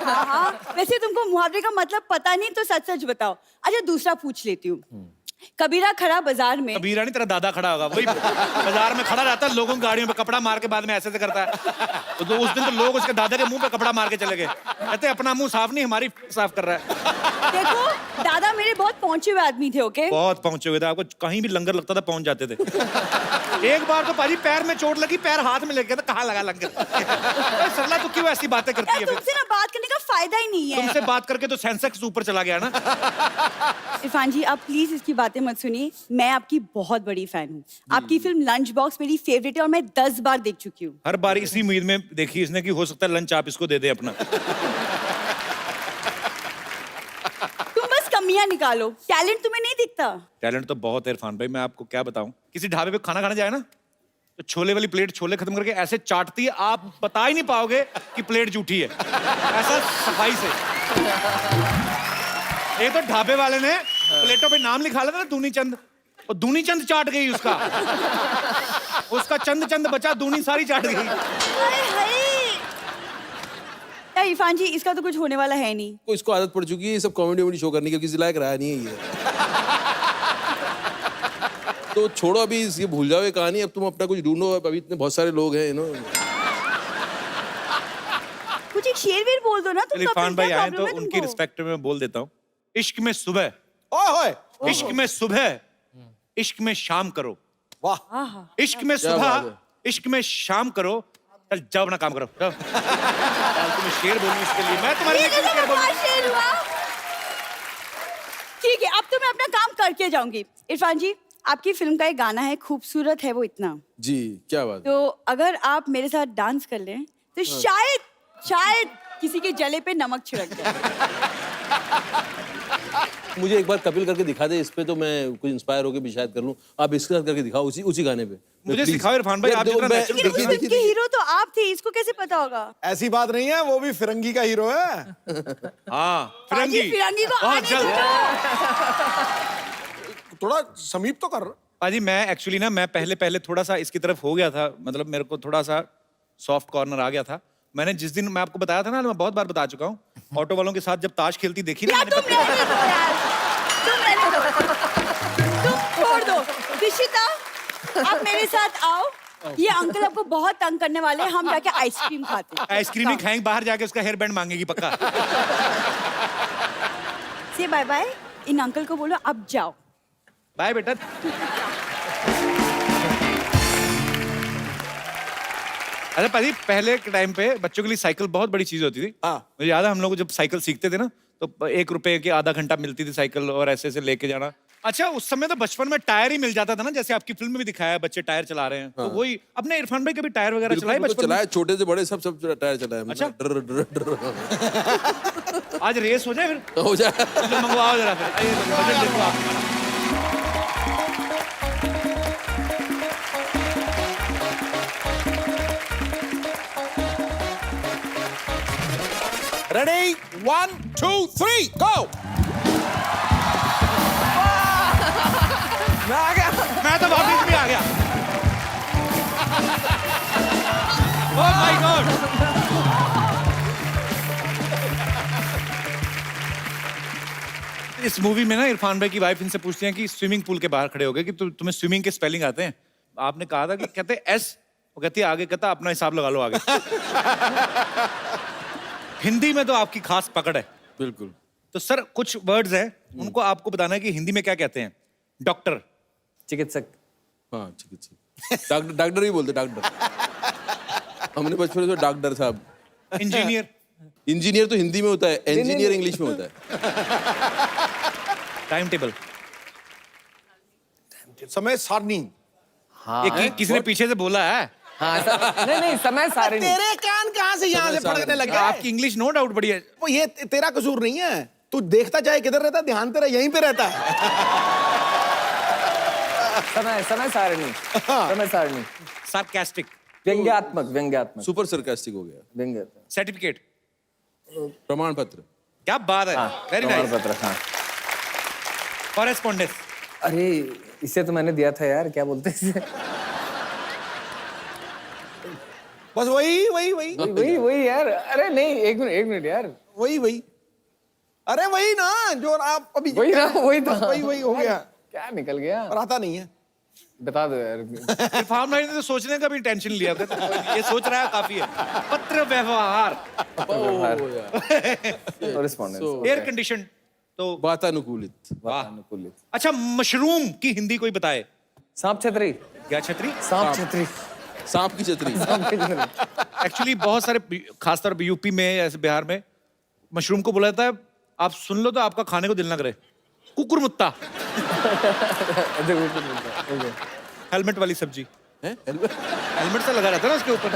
हाँ, वैसे तुमको मुहावरे का मतलब पता नहीं तो सच सच बताओ। अच्छा दूसरा पूछ लेती हूँ। कबीरा खड़ा बाजार में। कबीरा नहीं, तेरा दादा खड़ा होगा, वही बाजार में खड़ा रहता है, लोगों की गाड़ियों पे कपड़ा मार के बाद में ऐसे करता है। तो उस दिन तो लोग उसके दादा के मुंह पे कपड़ा मार के चले गए, कहते अपना मुंह साफ नहीं हमारी साफ कर रहा है। देखो दादा मेरे बहुत पहुंचे हुए आदमी थे, ओके? बहुत पहुंचे हुए थे, आपको कहीं भी लंगर लगता था पहुंच जाते थे। एक बार तो पाजी पैर में चोट लगी, पैर हाथ में लग गया था, कहाँ लगा लंगर? सरला तू क्यों ऐसी बातें करती है? तुमसे ना बात करने का फायदा ही नहीं है। तुमसे बात करके तो सेंसेक्स ऊपर चला गया ना। इरफान जी आप प्लीज इसकी बातें मत सुनिए, मैं आपकी बहुत बड़ी फैन हूँ। आपकी फिल्म लंच बॉक्स मेरी फेवरेट है और मैं 10 बार देख चुकी हूँ। हर बार इसी उम्मीद में देखी इसने कि हो सकता है लंच आप इसको दे दे अपना। तुम बस कमियां निकालो, टैलेंट तुम्हें नहीं दिखता। टैलेंट तो बहुत है इरफान भाई, मैं आपको क्या बताऊं, किसी ढाबे पे खाना खाने जाए ना तो छोले वाली प्लेट छोले खत्म करके ऐसे चाटती है, आप बता ही नहीं पाओगे कि प्लेट जूठी है, ऐसा सफाई से। एक तो ढाबे वाले ने प्लेटों पे नाम लिखा लेता ना दूनी चंद, और दूनी चंद चाट गई उसका चंद चंद बचा, दूनी सारी चाट गई। हाय हाय। यार इरफान जी इसका तो कुछ होने वाला है नहीं। को इसको आदत पड़ चुकी है ये सब कॉमेडी शो करने की, किसी लायक रहा नहीं है ये। तो छोड़ो अभी ये भूल जाओ ये कहानी, अब तुम अपना कुछ ढूंढो, अभी इतने बहुत सारे लोग हैं कुछ एक शेर वेर बोल दो ना तुम। इरफान भाई आए तो उनकी रिस्पेक्ट में बोल देता हूँ। इश्क में सुबह, ओए इश्क में सुबह, इश्क में शाम करो। वाह। इश्क में सुबह, इश्क में शाम करो। चल जाओ अपना काम करो, जाओ। तुम्हें शेर बोलूं इसके लिए, मैं तुम्हारे लिए शेर बोलूं। ठीक है अब तो मैं अपना काम करके जाऊंगी। इरफान जी आपकी फिल्म का एक गाना है, खूबसूरत है वो इतना। जी क्या बात। तो अगर आप मेरे साथ डांस कर लें तो शायद किसी के जले पे नमक छिड़क जाए। मुझे एक बार कपिल करके दिखा दे इस पे, तो मैं कुछ इंस्पायर होकर भी शायद कर लूं। आप इसके साथ करके दिखाओ उसी गाने पे। मुझे सिखाओ इरफान भाई, आप जितना लेकिन उस फिल्म के हीरो तो आप थे, इसको कैसे पता होगा? ऐसी बात नहीं है, वो भी फिरंगी का हीरो है। हाँ फिरंगी को बहुत आने जल्द। थोड़ा समीप तो कर। पाजी मैं एक्चुअली ना, मैं पहले थोड़ा सा इसकी तरफ हो गया था, मतलब मेरे को थोड़ा सा सॉफ्ट कॉर्नर आ गया था। मैंने जिस दिन मैं आपको बताया था ना, मैं बहुत बार बता चुका हूँ, ऑटो वालों के साथ जब ताश खेलती देखी ना मैंने, तुम रहने दो, तुम छोड़ दो। दिशिता आप मेरे साथ आओ, ये अंकल आपको बहुत तंग करने वाले हैं, हम जाके आइसक्रीम खाते हैं। आइसक्रीम ही खाएंगे, बाहर जाके उसका हेयर बैंड मांगेगी पक्का। से बाय बाय, इन अंकल को बोलो अब जाओ। बाय बेटा। अरे पाजी पहले के टाइम पे बच्चों के लिए साइकिल बहुत बड़ी चीज होती थी। मुझे याद है हम लोग जब साइकिल सीखते थे ना, तो 1 रुपए की आधा घंटा मिलती थी साइकिल, और ऐसे ऐसे लेके जाना। अच्छा उस समय तो बचपन में टायर ही मिल जाता था ना, जैसे आपकी फिल्म में भी दिखाया है बच्चे टायर चला रहे हैं। तो वही अपने इरफान भाई कभी टायर वगैरह चलाए बचपन में? चलाए, छोटे से बड़े सब टायर चलाए। अच्छा डर। आज रेस हो जाए फिर, हो जाए। मंगवाओ जरा फिर, बजट देखो आप। रेडी 1 2 3 गो। आ गया। Oh my God. इस मूवी में ना इरफान भाई की वाइफ इनसे पूछती हैं कि स्विमिंग पूल के बाहर खड़े हो गए कि तुम्हें स्विमिंग के स्पेलिंग आते हैं? आपने कहा था कि कहते एस, वो कहती है आगे, कहता अपना हिसाब लगा लो आगे। हिंदी में तो आपकी खास पकड़ है। बिल्कुल। तो सर कुछ वर्ड्स हैं, उनको आपको बताना है कि हिंदी में क्या कहते हैं। डॉक्टर, चिकित्सक, हाँ चिकित्सक, डॉक्टर, डॉक्टर ही बोलते डॉक्टर। हमने बचपन में तो डॉक्टर साहब। इंजीनियर, इंजीनियर तो हिंदी में होता है, इंजीनियर इंग्लिश में होता है। टाइम टेबल, समय सारणी। हाँ ये किसी ने पीछे से बोला है। हाँ नहीं समय सारणी। तेरे कान कहाँ से यहाँ से फड़कने लग गया? आपकी इंग्लिश नो डाउट बढ़िया है। वो ये तेरा कसूर नहीं है, तू देखता चाहे किधर रहता, ध्यान तेरा यहीं पे रहता है। समय सारणी, समय सारणी। सार्कास्टिक, व्यंग्यात्मक, व्यंग्यात्मक, सुपर सरकास्टिक हो गया। व्यंग्य, सर्टिफिकेट, प्रमाण पत्र। क्या बात है, वेरी नाइस। पत्र, हाँ। कॉरेस्पॉन्डेंस, अरे इसे तो मैंने दिया था यार, क्या बोलते हैं इसे? बस वही यार। अरे नहीं, एक मिनट यार। वही अरे वही ना जो आप अभी वही ना, वही था। बस वही हो गया। क्या निकल गया? और आता नहीं है। बता दो यार। इरफान भाई ने तो सोचने का भी टेंशन लिया था, तो ये सोच रहा है काफी है। पत्र व्यवहार, कॉरेस्पॉन्डेंस, एयर कंडीशन, तो वातानुकूलित। वातानुकूलित। अच्छा मशरूम की हिंदी कोई बताए? सांप छतरी, क्या छतरी? सांप छतरी, सांप की छतरी। एक्चुअली बहुत सारे खासतौर पर यूपी में ऐसे बिहार में मशरूम को बोला जाता है, आप सुन लो तो आपका खाने को दिल ना करे, कुकुरमुत्ता। हेलमेट वाली सब्जी हैं? हेलमेट से लगा रहता है ना उसके ऊपर।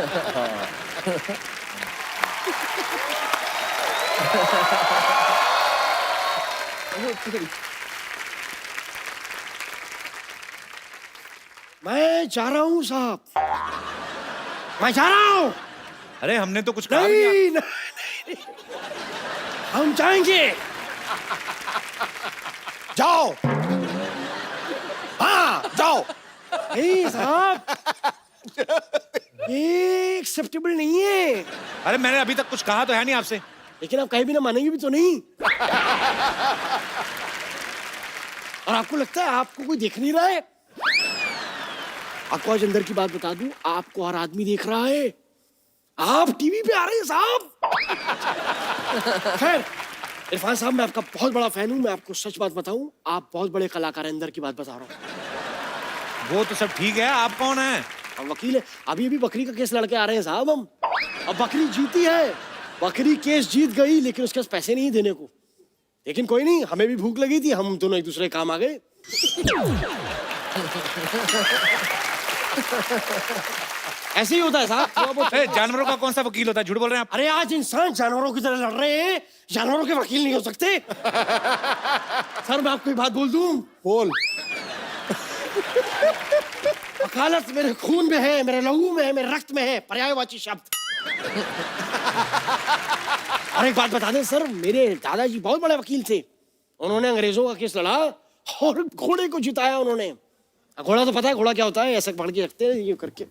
मैं जा रहा हूँ साहब, मैं जा रहा हूँ। अरे हमने तो कुछ कहा नहीं। नहीं, हम जाएंगे। जाओ, हाँ जाओ। नहीं साहब, ये एक्सेप्टेबल नहीं है। अरे मैंने अभी तक कुछ कहा तो है नहीं आपसे। लेकिन आप कहीं भी ना मानेंगे भी तो नहीं। और आपको लगता है आपको कोई देख नहीं रहा है? आपको आज अंदर की बात बता दूं, आपको हर आदमी देख रहा है। आप टीवी पे आ रहे हैं साहब। खैर इरफान साहब, मैं आपका बहुत बड़ा फैन हूं। मैं आपको सच बात बताऊं, आप बहुत बड़े कलाकार हैं, अंदर की बात बता रहा हूं। वो तो सब ठीक है, आप कौन हैं? हम वकील है। अभी अभी बकरी का केस लड़के आ रहे हैं साहब हम। अब बकरी जीती है, बकरी केस जीत गई, लेकिन उसके पास पैसे नहीं देने को। लेकिन कोई नहीं, हमें भी भूख लगी थी, हम दोनों एक दूसरे काम आ गए। ऐसे ही होता है साहब। जानवरों का कौन सा वकील होता है? झूठ बोल रहे हैं आप। अरे आज इंसान जानवरों की तरह लड़ रहे हैं, जानवरों के वकील नहीं हो सकते। सर मैं आपको एक बात बोल दूं। बोल। वकालत मेरे खून में है, मेरे लहू में है, मेरे रक्त में है, पर्यायवाची शब्द। और एक बात बता दें सर, मेरे दादाजी बहुत बड़े वकील थे। उन्होंने अंग्रेजों का केस लड़ा और घोड़े को जिताया उन्होंने। घोड़ा तो पता है घोड़ा क्या होता है? ऐसे पकड़ के रखते हैं ये करके।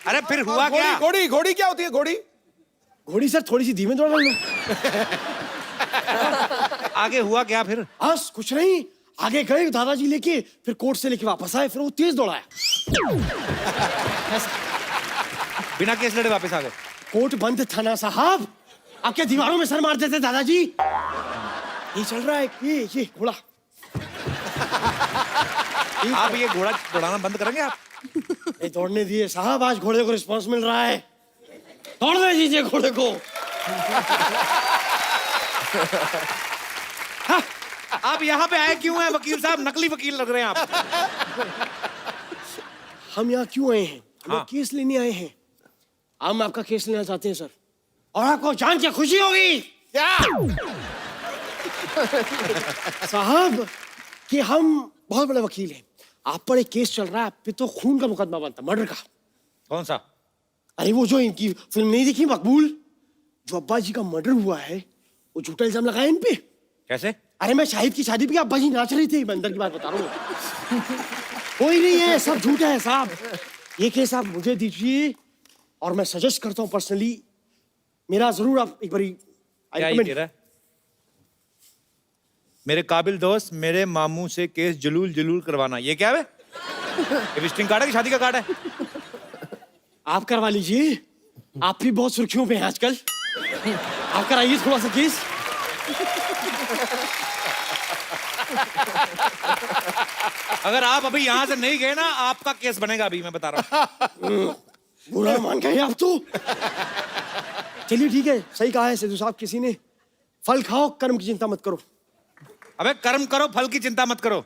अरे फिर हुआ क्या? घोड़ी घोड़ी क्या होती है? घोड़ी घोड़ी सर थोड़ी सी धीमे दौड़ लो। आगे हुआ क्या फिर? बस कुछ नहीं, आगे गए दादाजी लेके, फिर कोर्ट से लेके वापस आए, फिर वो तेज दौड़ाया। बिना केस लड़े वापस आ गए। कोर्ट बंद था ना साहब, आपके दीवारों में सर मार देते दादाजी। ये चल रहा है, ये घोड़ा। आप ये घोड़ा दौड़ाना बंद करेंगे आप? नहीं दौड़ने दिए साहब, आज घोड़े को रिस्पांस मिल रहा है। दौड़ने दीजिए घोड़े को। हाँ, आप यहाँ पे आए क्यों हैं वकील साहब? नकली वकील लग रहे हैं आप। हम यहाँ क्यों आए हैं? हम हाँ। केस लेने आए हैं। हम आपका केस लेना चाहते हैं सर, और आपको जान के खुशी होगी क्या साहब कि हम बहुत बड़े वकील हैं। आप पर एक केस चल रहा है, आप पे तो खून का मुकदमा बनता, मर्डर का। कौन सा? अरे वो जो इनकी फिल्म नहीं देखी मकबूल, जो अब्बा जी का मर्डर हुआ है, वो झूठा इल्जाम लगाया इन पे। कैसे? अरे मैं शाहिद की शादी पे आप बजी नाच रही थी, मैं अंदर की बात बता रहा हूँ। कोई नहीं है, सब झूठ है साहब। ये केस आप मुझे दीजिए और मैं सजेस्ट करता हूँ पर्सनली, मेरा जरूर आप एक बारी क्या ये कह रहा है? मेरे काबिल दोस्त मेरे मामू से केस जलूल जलूल करवाना, ये क्या है? ये विजिटिंग कार्ड है कि शादी का कार्ड है? आप करवा लीजिए, आप भी बहुत सुर्खियों पे हैं आजकल। आप कराइए थोड़ा सा केस। अगर आप अभी यहाँ से नहीं गए ना, आपका केस बनेगा अभी, मैं बता रहा हूँ। बुरा मान गए आप तो। चलिए ठीक है, सही कहा है सिद्धू साहब किसी ने, फल खाओ कर्म की चिंता मत करो। अबे कर्म करो, फल की चिंता मत करो।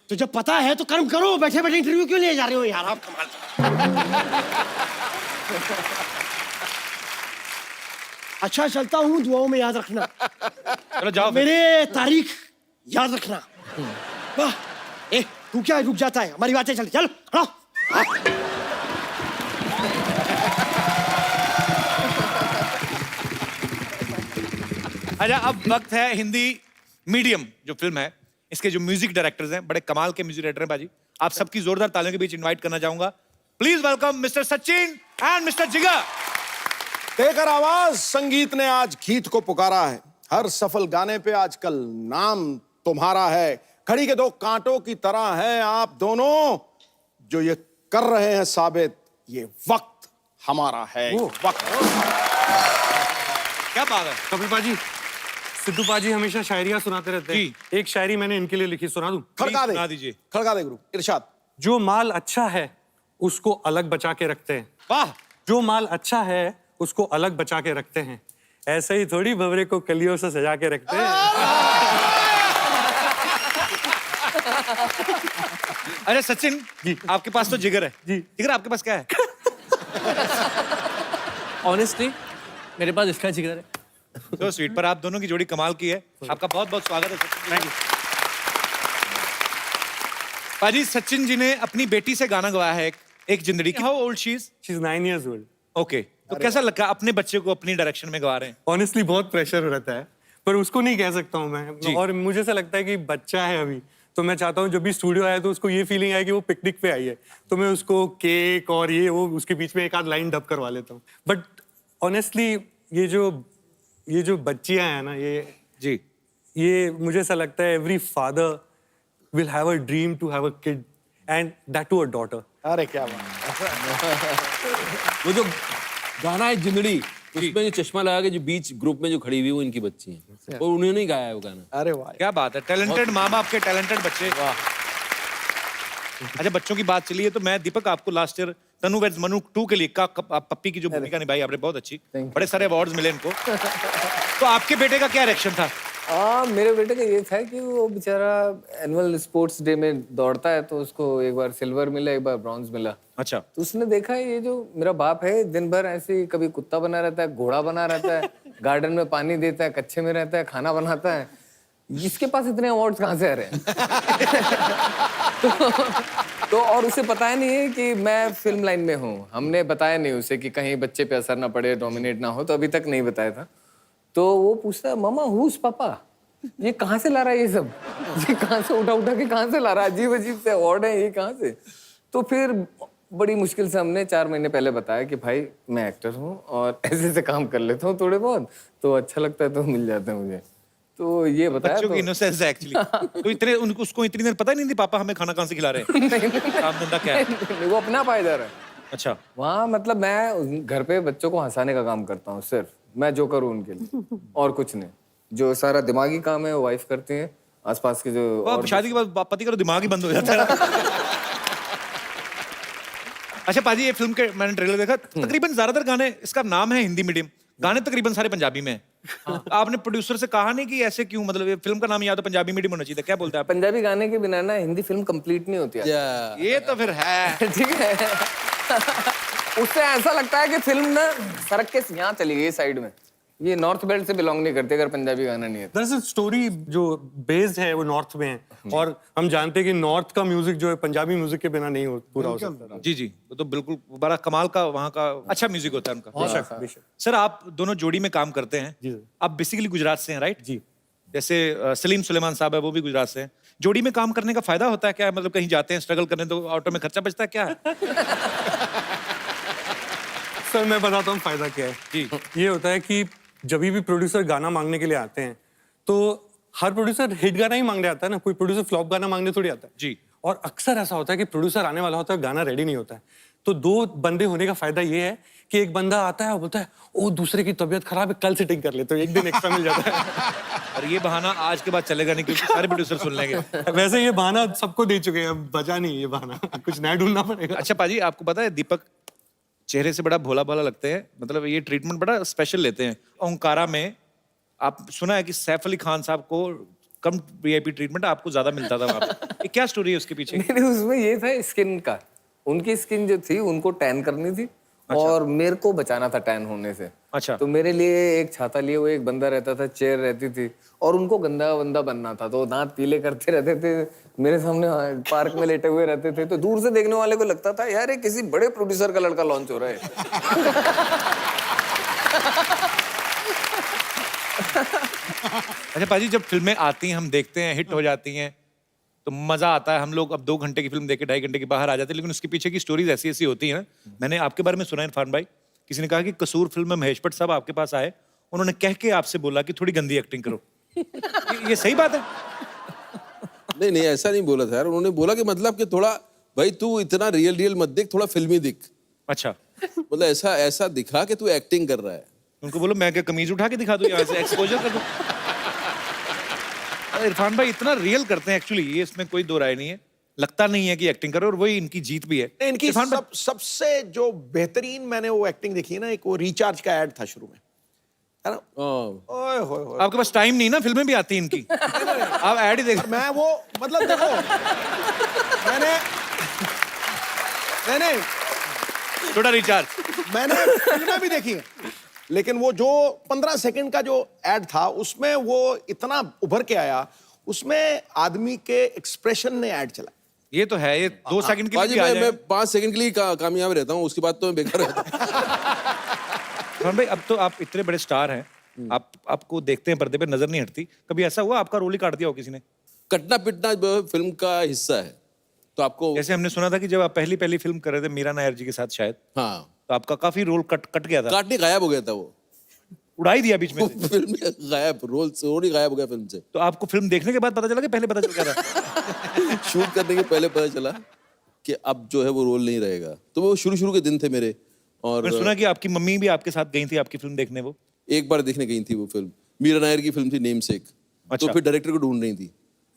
तो जब पता है तो कर्म करो, बैठे बैठे इंटरव्यू क्यों ले जा रहे हो यार आप? कमाल। अच्छा चलता हूँ, दुआओं में याद रखना। चलो जाओ फिर। मेरे तारीख याद रखना। वाह, ए तू क्या रुक जाता है, हमारी बातें चल चल हाँ। अच्छा, अब वक्त है हिंदी मीडियम जो फिल्म है, इसके जो म्यूजिक डायरेक्टर्स हैं, बड़े कमाल के म्यूजिक डायरेक्टर हैं बाजी। आप सबकी जोरदार तालियों के बीच इनवाइट करना चाहूंगा। Please welcome mister Sachin and mister जिगर। देकर आवाज, संगीत ने आज गीत को पुकारा है। हर सफल गाने पे आजकल नाम तुम्हारा है। घड़ी के दो कांटों की तरह है आप दोनों, जो ये कर रहे हैं साबित, ये वक्त हमारा है। वक्त। क्या बात है कपिल पाजी, सिद्धू पाजी हमेशा शायरियां सुनाते रहते हैं। एक शायरी मैंने इनके लिए लिखी, सुना दूं? खड़का सुना दे, दीजिए। खड़का दे गुरु, इरशाद। जो माल अच्छा है उसको अलग बचा के रखते हैं। वाह। जो माल अच्छा है उसको अलग बचा के रखते हैं, ऐसे ही थोड़ी भंवरे को कलियों से सजा के रखते हैं। अरे सचिन जी, आपके पास तो जिगर है जी। जिगर आपके पास क्या है? ऑनेस्टली मेरे पास इसका जिगर है। तो स्वीट, पर आप दोनों की जोड़ी कमाल की है। आपका बहुत बहुत स्वागत है सचिन। थैंक यू पाजी। सचिन जी ने अपनी बेटी से गाना गवाया है, एक जिंदड़ी। How old she is? She is 9 years old। Okay, तो कैसा लगा अपने बच्चे को अपनी डायरेक्शन में गवा रहे हैं? ऑनेस्टली बहुत प्रेशर रहता है, पर उसको नहीं कह सकता हूँ मैं। और मुझे ऐसा लगता है कि बच्चा है अभी, तो मैं चाहता हूँ जब भी स्टूडियो आया तो उसको ये फीलिंग आए कि वो पिकनिक पे आई है, तो मैं उसको केक और ये वो उसके बीच में एक आध लाइन डब करवा लेता हूँ। बट ऑनेस्टली ये जो बच्चियां हैं ना, ये मुझे ऐसा लगता है every father will have a dream to have a kid and that too a daughter. अरे क्या बात। वो जो गाना है जिंदड़ी, उसमें जो चश्मा लगा के जो बीच ग्रुप में जो खड़ी हुई वो इनकी बच्ची है, और उन्होंने ही गाया है वो गाना। अरे वाह, क्या बात है। टैलेंटेड माँ बाप के टैलेंटेड बच्चे। अच्छा, बच्चों की बात चली है तो मैं दीपक आपको लास्ट ईयर तनु वेड्स मनु 2 के लिए पप्पी की जो भूमिका निभाई आपने, बहुत अच्छी, बड़े सारे अवार्ड्स मिले इनको। तो आपके बेटे का क्या रिएक्शन था? मेरे बेटे का ये था कि वो बेचारा एनुअल स्पोर्ट्स डे में दौड़ता है, तो उसको एक बार सिल्वर मिला, एक बार ब्रॉन्ज मिला। अच्छा। तो उसने देखा ये जो मेरा बाप है दिन भर ऐसे ही कभी कुत्ता बना रहता है, घोड़ा बना रहता है, गार्डन में पानी देता है, कच्चे में रहता है, खाना बनाता है, इसके पास इतने अवार्ड्स कहाँ से आ रहे हैं? तो और उसे पता ही नहीं है कि मैं फिल्म लाइन में हूँ। हमने बताया नहीं उसे कि कहीं बच्चे पे असर ना पड़े, डोमिनेट ना हो, तो अभी तक नहीं बताया था। तो वो पूछता है, मामा हुज पापा, ये कहाँ से ला रहा है ये सब? ये कहाँ से उठा के कहाँ से ला रहा है? अजीब अजीब से अवार्ड है ये, कहाँ से? तो फिर बड़ी मुश्किल से हमने 4 महीने पहले बताया कि भाई मैं एक्टर हूँ और ऐसे ऐसे काम कर लेता हूँ थोड़े बहुत, तो अच्छा लगता है तो मिल जाते हैं मुझे। तो ये बताया। बच्चों की इनोसेंस है एक्चुअली। तो इतने उसको इतनी देर पता ही नहीं थी पापा हमें खाना कहाँ से खिला रहे हैं, काम धंधा क्या है। वो अपना पाया जा रहा है। अच्छा। वहाँ मतलब मैं घर पे बच्चों को हंसाने का काम करता हूँ, सिर्फ मैं जो करूँ उनके लिए, और कुछ नहीं। जो सारा दिमागी काम है वो वाइफ करती है, आसपास के जो। शादी के बाद पति का तो दिमाग ही बंद हो जाता है। अच्छा पाजी, ये फिल्म के मैंने ट्रेलर देखा, तकरीबन ज्यादातर गाने, इसका नाम है हिंदी मीडियम, गाने तकरीबन सारे पंजाबी में हैं। आपने प्रोड्यूसर से कहा नहीं कि ऐसे क्यों, मतलब ये फिल्म का नाम या तो पंजाबी मीडियम होना चाहिए, क्या बोलते हैं आप? पंजाबी गाने के बिना ना हिंदी फिल्म कंप्लीट नहीं होती है। ये तो फिर है। ठीक है। उससे ऐसा लगता है कि फिल्म ना सड़क के यहाँ चली गई साइड में, ये नॉर्थ बेल्ट से बिलोंग नहीं करते अगर पंजाबी गाना नहीं है। दरअसल स्टोरी जो बेस्ड है वो नॉर्थ में है और हम जानते हैं कि नॉर्थ का म्यूजिक जो है पंजाबी म्यूजिक के बिना नहीं पूरा हो सकता। जी जी, वो तो बिल्कुल बड़ा कमाल का वहाँ का अच्छा म्यूजिक होता है उनका। बेशक। सर आप दोनों जोड़ी में काम करते हैं, जी सर। आप बेसिकली गुजरात से हैं, राइट? जी। जैसे सलीम सुलेमान साहब है, वो भी गुजरात से हैं। जोड़ी में काम करने का फायदा होता है क्या? मतलब कहीं जाते हैं स्ट्रगल करने तो ऑटो में खर्चा बचता है क्या? सर मैं बताता हूँ फायदा क्या है। जी। ये होता है कि जब भी प्रोड्यूसर गाना मांगने के लिए आते हैं तो हर प्रोड्यूसर हिट गाना ही मांगने आता है ना, कोई प्रोड्यूसर फ्लॉप गाना मांगने थोड़ी आता है। जी। और अक्सर ऐसा होता है कि प्रोड्यूसर आने वाला होता है, गाना रेडी नहीं होता है, तो दो बंदे होने का फायदा ये है कि एक बंदा आता है और बोलता है ओ दूसरे की तबीयत खराब है, कल सेटिंग कर लेते हो, एक दिन एक्स्ट्रा मिल जाता है। और ये बहाना आज के बाद चलेगा नहीं क्योंकि सारे प्रोड्यूसर सुन लेंगे। वैसे ये बहाना सबको दे चुके हैं, अब बचा नहीं ये बहाना, कुछ नया ढूंढना पड़ेगा। अच्छा पाजी, आपको पता है दीपक चेहरे से बड़ा भोला भाला लगते हैं, मतलब ये ट्रीटमेंट बड़ा स्पेशल लेते हैं। ओंकारा में आप सुना है कि सैफ अली खान साहब को कम वीआईपी ट्रीटमेंट आपको ज्यादा मिलता था वहाँ पे। ये क्या स्टोरी है उसके पीछे? नहीं उसमें ये था स्किन का, उनकी स्किन जो थी उनको टैन करनी थी और मेरे को बचाना था टैन होने से। अच्छा। तो मेरे लिए एक छाता लिए हुए एक बंदा रहता था, चेयर रहती थी और उनको गंदा बंदा बनना था, तो दांत पीले करते रहते थे, मेरे सामने पार्क में लेटे हुए रहते थे, तो दूर से देखने वाले को लगता था यार ये किसी बड़े प्रोड्यूसर का लड़का लॉन्च हो रहा है। अच्छा पाजी, जब फिल्में आती हैं हम देखते हैं, हिट हो जाती हैं तो मजा आता है। हम लोग अब 2 घंटे की फिल्म देख के 2.5 घंटे के बाहर आ जाते हैं, लेकिन उसके पीछे की स्टोरीज ऐसी ऐसी होती हैं। मैंने आपके बारे में सुना है इरफान भाई, किसी ने कहा कि कसूर फिल्म में महेश भट्ट साहब आपके पास आए, उन्होंने कह के आपसे बोला कि थोड़ी गंदी एक्टिंग करो। ये सही बात है? नहीं नहीं ऐसा नहीं बोला था यार, उन्होंने बोला कि मतलब कि थोड़ा भाई तू इतना रियल मत दिख, थोड़ा फिल्मी दिख। अच्छा। मतलब ऐसा दिखा कि तू एक्टिंग कर रहा है। उनको बोलो मैं क्या कमीज उठा के दिखा दूं, यहाँ से एक्सपोजर कर दूं। इरफान भाई इतना रियल करते हैं एक्चुअली, ये इसमें कोई दो राय नहीं है, लगता नहीं है कि एक्टिंग करो, और वही इनकी जीत भी है। इनकी सबसे जो बेहतरीन मैंने वो एक्टिंग देखी है ना, एक वो रिचार्ज का ऐड था शुरू में, है ना? ओए होए आपके पास टाइम नहीं ना, फिल्में भी आती हैं इनकी। आप ऐड ही देख। मैं वो मतलब देखो मैंने थोड़ा रिचार्ज मैंने फिल्में भी देखी हैं, लेकिन वो जो 15 सेकंड का जो ऐड था उसमें वो इतना उभर के आया, उसमें आदमी के एक्सप्रेशन ने ऐड चला। ये तो है, ये 2 सेकंड के लिए भी आ मैं 5 सेकंड के लिए कामयाब रहता हूँ, उसके बाद तो मैं बेकार रहता हूँ। भाई अब तो आप इतने बड़े स्टार हैं, आपको देखते हैं पर्दे पे, नजर नहीं हटती, कभी ऐसा हुआ आपका रोल ही काट दिया हो किसी ने? कटना पिटना फिल्म का हिस्सा है, तो आपको जैसे हमने सुना था कि जब आप पहली फिल्म कर रहे थे मीरा नायर जी के साथ शायद, हाँ, तो आपका काफी रोल कट गया था। काटने गायब हो गया था, वो उड़ाई दिया बीच में से। फिल्म में गायब, रोल ही गायब हो गया फिल्म से। तो आपको फिल्म देखने के बाद पता चला कि पहले पता चल गया था? शूट करने के पहले पता चला कि अब जो है वो रोल नहीं रहेगा, तो वो शुरू के दिन थे मेरे। और मैंने सुना कि आपकी मम्मी भी आपके साथ गई थी आपकी फिल्म देखने, वो एक बार देखने गई थी वो फिल्म, मीरा नायर की फिल्म थी नेम सेक। अच्छा। तो फिर डायरेक्टर को ढूंढ रही थी,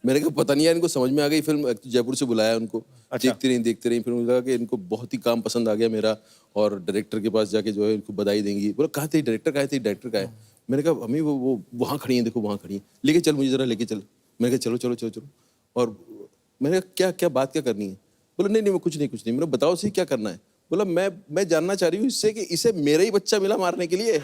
मैंने कहा पता नहीं यार इनको समझ में आ गई फिल्म, जयपुर से बुलाया उनको। अच्छा। देखते रही फिर मुझे लगा कि इनको बहुत ही काम पसंद आ गया मेरा, और डायरेक्टर के पास जाके जो है इनको बधाई देंगी। बोला कहाँ थे डायरेक्टर, डायरेक्टर का है। मैंने कहा अम्मी वो वहाँ खड़ी है, देखो वहाँ खड़ी है, लेके चल मुझे जरा, लेके चल। मैंने कहा चलो। और मैंने कहा क्या बात क्या करनी है? बोला नहीं कुछ नहीं। मैंने बताओ सही क्या करना है? बोला मैं जानना चाह रही हूँ इससे कि इसे मेरा ही बच्चा मिला मारने के लिए।